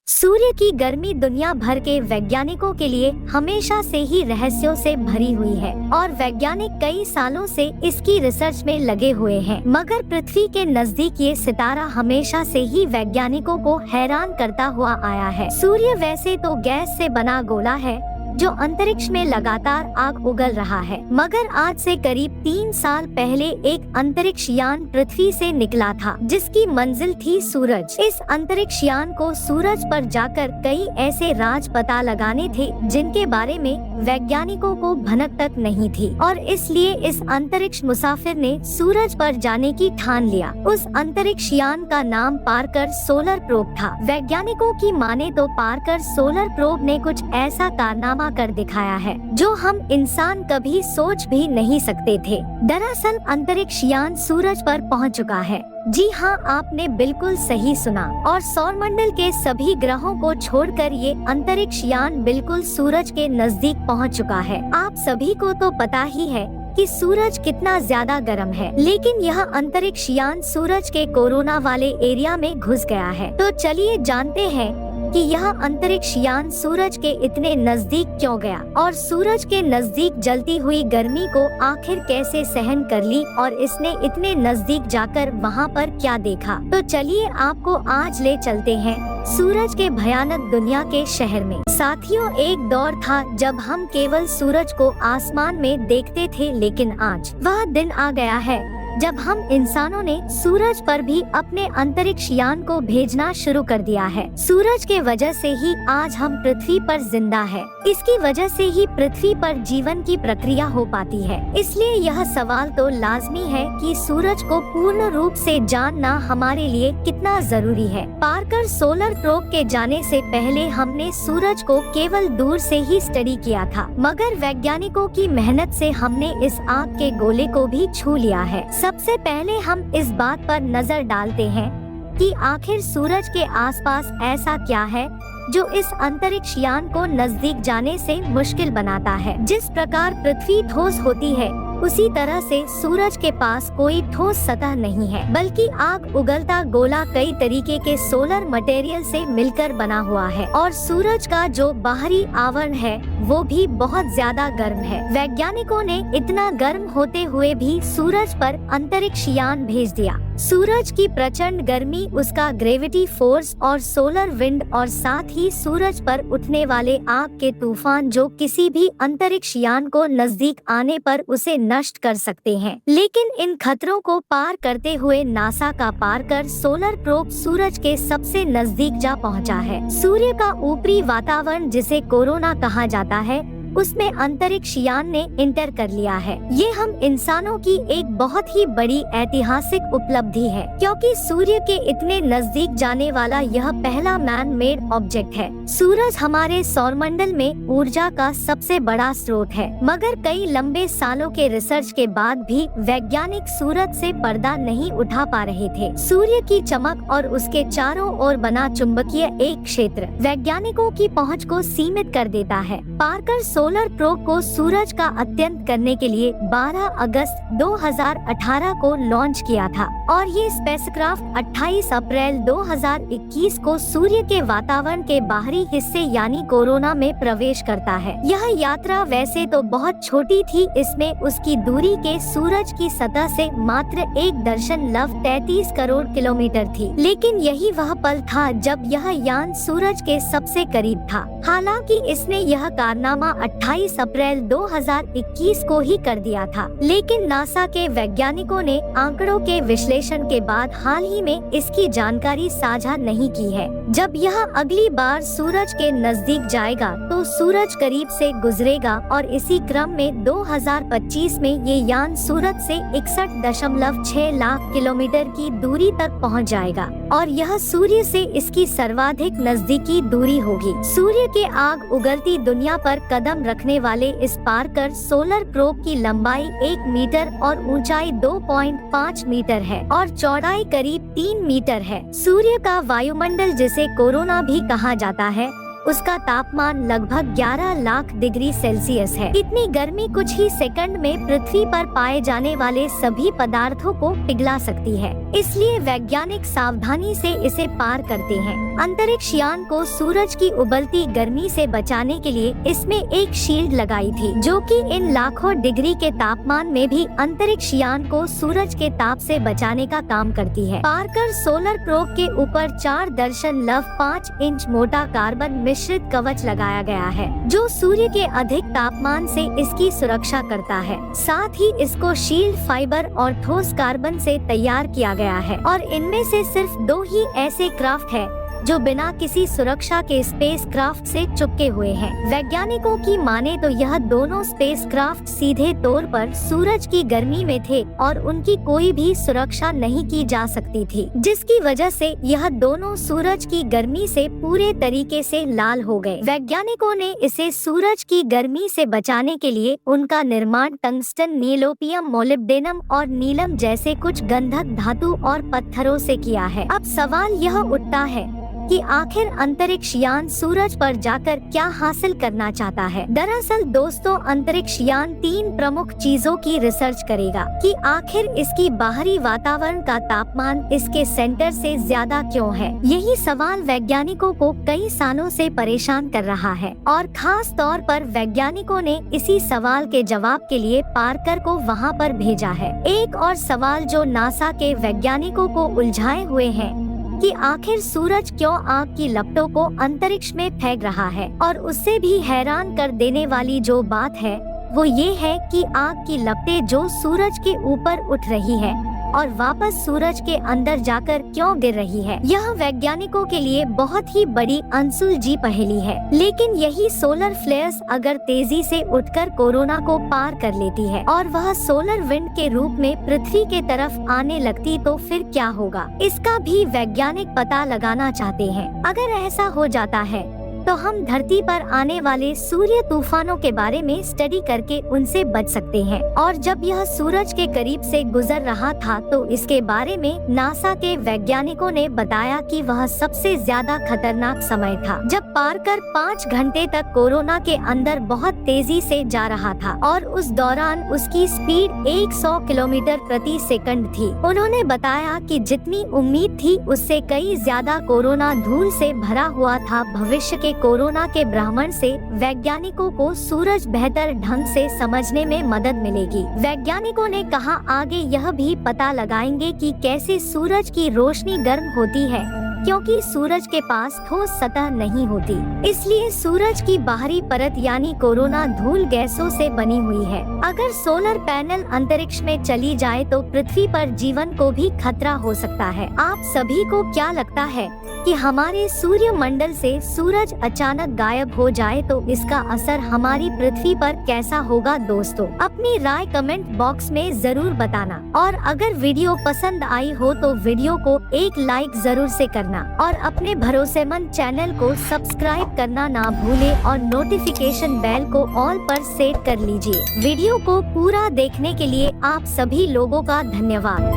सूर्य की गर्मी दुनिया भर के वैज्ञानिकों के लिए हमेशा से ही रहस्यों से भरी हुई है और वैज्ञानिक कई सालों से इसकी रिसर्च में लगे हुए हैं। मगर पृथ्वी के नजदीक ये सितारा हमेशा से ही वैज्ञानिकों को हैरान करता हुआ आया है। सूर्य वैसे तो गैस से बना गोला है जो अंतरिक्ष में लगातार आग उगल रहा है, मगर आज से करीब 3 साल पहले एक अंतरिक्ष यान पृथ्वी से निकला था जिसकी मंजिल थी सूरज। इस अंतरिक्ष यान को सूरज पर जाकर कई ऐसे राज पता लगाने थे जिनके बारे में वैज्ञानिकों को भनक तक नहीं थी और इसलिए इस अंतरिक्ष मुसाफिर ने सूरज पर जाने की ठान लिया। उस अंतरिक्ष यान का नाम पार्कर सोलर प्रोब था। वैज्ञानिकों की माने तो पार्कर सोलर प्रोब ने कुछ ऐसा कारनामा कर दिखाया है जो हम इंसान कभी सोच भी नहीं सकते थे। दरअसल अंतरिक्ष यान सूरज पर पहुंच चुका है। जी हाँ, आपने बिल्कुल सही सुना और सौरमंडल के सभी ग्रहों को छोड़कर ये अंतरिक्ष यान बिल्कुल सूरज के नजदीक पहुंच चुका है। आप सभी को तो पता ही है कि सूरज कितना ज्यादा गर्म है, लेकिन यह अंतरिक्ष यान सूरज के कोरोना वाले एरिया में घुस गया है। तो चलिए जानते हैं कि यह अंतरिक्ष यान सूरज के इतने नजदीक क्यों गया और सूरज के नजदीक जलती हुई गर्मी को आखिर कैसे सहन कर ली और इसने इतने नजदीक जाकर वहां पर क्या देखा। तो चलिए आपको आज ले चलते हैं सूरज के भयानक दुनिया के शहर में। साथियों, एक दौर था जब हम केवल सूरज को आसमान में देखते थे, लेकिन आज वह दिन आ गया है जब हम इंसानों ने सूरज पर भी अपने अंतरिक्ष यान को भेजना शुरू कर दिया है। सूरज के वजह से ही आज हम पृथ्वी पर जिंदा है। इसकी वजह से ही पृथ्वी पर जीवन की प्रक्रिया हो पाती है। इसलिए यह सवाल तो लाजमी है कि सूरज को पूर्ण रूप से जानना हमारे लिए कितना जरूरी है। पार्कर सोलर प्रोब के जाने से पहले हमने सूरज को केवल दूर से ही स्टडी किया था, मगर वैज्ञानिकों की मेहनत से हमने इस आग के गोले को भी छू लिया है। सबसे पहले हम इस बात पर नजर डालते हैं कि आखिर सूरज के आसपास ऐसा क्या है जो इस अंतरिक्ष यान को नजदीक जाने से मुश्किल बनाता है। जिस प्रकार पृथ्वी ठोस होती है, उसी तरह से सूरज के पास कोई ठोस सतह नहीं है, बल्कि आग उगलता गोला कई तरीके के सोलर मटेरियल से मिलकर बना हुआ है और सूरज का जो बाहरी आवरण है वो भी बहुत ज्यादा गर्म है। वैज्ञानिकों ने इतना गर्म होते हुए भी सूरज पर अंतरिक्ष यान भेज दिया। सूरज की प्रचंड गर्मी, उसका ग्रेविटी फोर्स और सोलर विंड और साथ ही सूरज पर उठने वाले आग के तूफान जो किसी भी अंतरिक्ष यान को नजदीक आने पर उसे नष्ट कर सकते हैं। लेकिन इन खतरों को पार करते हुए नासा का पार्कर सोलर प्रोब सूरज के सबसे नजदीक जा पहुंचा है। सूर्य का ऊपरी वातावरण, जिसे कोरोना कहा जाता है, उसमें अंतरिक्ष यान ने इंटर कर लिया है। ये हम इंसानों की एक बहुत ही बड़ी ऐतिहासिक उपलब्धि है, क्योंकि सूर्य के इतने नजदीक जाने वाला यह पहला मैन मेड ऑब्जेक्ट है। सूरज हमारे सौरमंडल में ऊर्जा का सबसे बड़ा स्रोत है, मगर कई लंबे सालों के रिसर्च के बाद भी वैज्ञानिक सूरज से पर्दा नहीं उठा पा रहे थे। सूर्य की चमक और उसके चारों ओर बना चुंबकीय एक क्षेत्र वैज्ञानिकों की पहुँच को सीमित कर देता है। पार्कर सोलर प्रोब को सूरज का अध्ययन करने के लिए 12 अगस्त 2018 को लॉन्च किया था और ये स्पेसक्राफ्ट 28 अप्रैल 2021 को सूर्य के वातावरण के बाहरी हिस्से यानी कोरोना में प्रवेश करता है। यह यात्रा वैसे तो बहुत छोटी थी, इसमें उसकी दूरी के सूरज की सतह से मात्र 1.33 करोड़ किलोमीटर थी, लेकिन यही वह पल था जब यह यान सूरज के सबसे करीब था। हालांकि इसने यह कारनामा 28 अप्रैल 2021 को ही कर दिया था, लेकिन नासा के वैज्ञानिकों ने आंकड़ों के विश्लेषण के बाद हाल ही में इसकी जानकारी साझा नहीं की है। जब यह अगली बार सूरज के नजदीक जाएगा तो सूरज करीब से गुजरेगा और इसी क्रम में 2025 में ये यान सूरज से 61.6 लाख किलोमीटर की दूरी तक पहुंच जाएगा और यह सूर्य से इसकी सर्वाधिक नजदीकी दूरी होगी। सूर्य के आग उगलती दुनिया पर कदम रखने वाले इस पार्कर सोलर प्रोब की लंबाई 1 मीटर और ऊंचाई 2.5 मीटर है और चौड़ाई करीब 3 मीटर है। सूर्य का वायुमंडल, जिसे कोरोना भी कहा जाता है, उसका तापमान लगभग 11 लाख डिग्री सेल्सियस है। इतनी गर्मी कुछ ही सेकंड में पृथ्वी पर पाए जाने वाले सभी पदार्थों को पिघला सकती है, इसलिए वैज्ञानिक सावधानी से इसे पार करते हैं। अंतरिक्ष यान को सूरज की उबलती गर्मी से बचाने के लिए इसमें एक शील्ड लगाई थी, जो कि इन लाखों डिग्री के तापमान में भी अंतरिक्ष यान को सूरज के ताप से बचाने का काम करती है। पार्कर सोलर प्रोब के ऊपर 4.5 इंच मोटा कार्बन मिश्रित कवच लगाया गया है, जो सूर्य के अधिक तापमान से इसकी सुरक्षा करता है। साथ ही इसको शील्ड फाइबर और ठोस कार्बन से तैयार किया गया है और इनमें से सिर्फ 2 ही ऐसे क्राफ्ट है जो बिना किसी सुरक्षा के स्पेस क्राफ्ट से चिपके हुए हैं। वैज्ञानिकों की माने तो यह दोनों स्पेस क्राफ्ट सीधे तौर पर सूरज की गर्मी में थे और उनकी कोई भी सुरक्षा नहीं की जा सकती थी, जिसकी वजह से यह दोनों सूरज की गर्मी से पूरे तरीके से लाल हो गए। वैज्ञानिकों ने इसे सूरज की गर्मी से बचाने के लिए उनका निर्माण टंगस्टन, नीलोपियम, मोलिब्डेनम और नीलम जैसे कुछ गंधक धातु और पत्थरों से किया है। अब सवाल यह उठता है कि आखिर अंतरिक्ष यान सूरज पर जाकर क्या हासिल करना चाहता है। दरअसल दोस्तों, अंतरिक्ष यान 3 प्रमुख चीजों की रिसर्च करेगा कि आखिर इसकी बाहरी वातावरण का तापमान इसके सेंटर से ज्यादा क्यों है। यही सवाल वैज्ञानिकों को कई सालों से परेशान कर रहा है और खास तौर पर वैज्ञानिकों ने इसी सवाल के जवाब के लिए पार्कर को वहां पर भेजा है। एक और सवाल जो नासा के वैज्ञानिकों को उलझाए हुए है कि आखिर सूरज क्यों आग की लपटों को अंतरिक्ष में फेंक रहा है। और उससे भी हैरान कर देने वाली जो बात है वो ये है कि आग की लपटें जो सूरज के ऊपर उठ रही है और वापस सूरज के अंदर जाकर क्यों गिर रही है, यह वैज्ञानिकों के लिए बहुत ही बड़ी अनसुलझी पहेली है। लेकिन यही सोलर फ्लेयर्स अगर तेजी से उठकर कोरोना को पार कर लेती है और वह सोलर विंड के रूप में पृथ्वी के तरफ आने लगती तो फिर क्या होगा, इसका भी वैज्ञानिक पता लगाना चाहते हैं। अगर ऐसा हो जाता है तो हम धरती पर आने वाले सूर्य तूफानों के बारे में स्टडी करके उनसे बच सकते हैं। और जब यह सूरज के करीब से गुजर रहा था तो इसके बारे में नासा के वैज्ञानिकों ने बताया कि वह सबसे ज्यादा खतरनाक समय था, जब पार्कर 5 घंटे तक कोरोना के अंदर बहुत तेजी से जा रहा था और उस दौरान उसकी स्पीड 100 किलोमीटर प्रति सेकंड थी। उन्होंने बताया कि जितनी उम्मीद थी उससे कई ज्यादा कोरोना धूल से भरा हुआ था। भविष्य के कोरोना के ब्रह्मांड से वैज्ञानिकों को सूरज बेहतर ढंग से समझने में मदद मिलेगी। वैज्ञानिकों ने कहा आगे यह भी पता लगाएंगे कि कैसे सूरज की रोशनी गर्म होती है, क्योंकि सूरज के पास ठोस सतह नहीं होती, इसलिए सूरज की बाहरी परत यानी कोरोना धूल गैसों से बनी हुई है। अगर सोलर पैनल अंतरिक्ष में चली जाए तो पृथ्वी पर जीवन को भी खतरा हो सकता है। आप सभी को क्या लगता है कि हमारे सूर्य मंडल से सूरज अचानक गायब हो जाए तो इसका असर हमारी पृथ्वी पर कैसा होगा? दोस्तों, अपनी राय कमेंट बॉक्स में जरूर बताना और अगर वीडियो पसंद आई हो तो वीडियो को एक लाइक जरूर से करना और अपने भरोसेमंद चैनल को सब्सक्राइब करना ना भूलें और नोटिफिकेशन बेल को ऑल पर सेट कर लीजिए। वीडियो को पूरा देखने के लिए आप सभी लोगों का धन्यवाद।